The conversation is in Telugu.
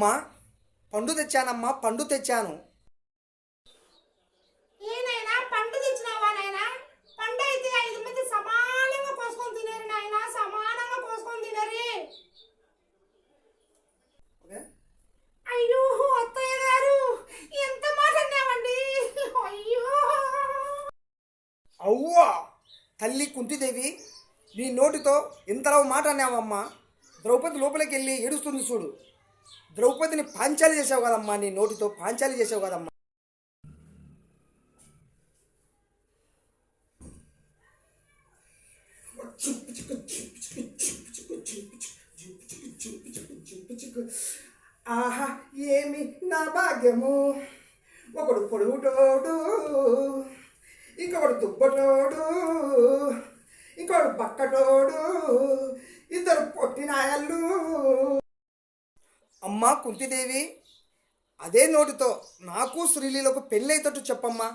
అమ్మా, పండు తెచ్చానమ్మా, పండు తెచ్చాను. ఏనైనా పండు తెచ్చినావా నాయనా? పండు అయితే 5 మంది సమానంగా కోసుకొని తినరు నాయనా, సమానంగా కోసుకొని తినరు. అయ్యో అత్తయ్య గారు, ఎంత మాట అన్నావండి! అయ్యో అవ్వా, తల్లి కుంతిదేవి, నీ నోటితో ఇంతలో మాట అన్నావమ్మా. ద్రౌపది లోపలికి వెళ్ళి ఏడుస్తుంది చూడు. ద్రౌపదిని పాంచాలి చేసావు కదమ్మా, నీ నోటితో పాంచాలి చేసావు కదమ్మా. ఆహా, ఏమి నా భాగ్యము! ఒకడు పొడుగుటోడు, ఇంకొకడు దుబ్బటోడు, ఇంకొకడు బక్కటోడు, ఇద్దరు పొట్టినాయళ్ళు. అమ్మా కుంతిదేవి, అదే నోటితో నాకు శ్రీలీలకు పెళ్ళైతట్టు చెప్పమ్మా.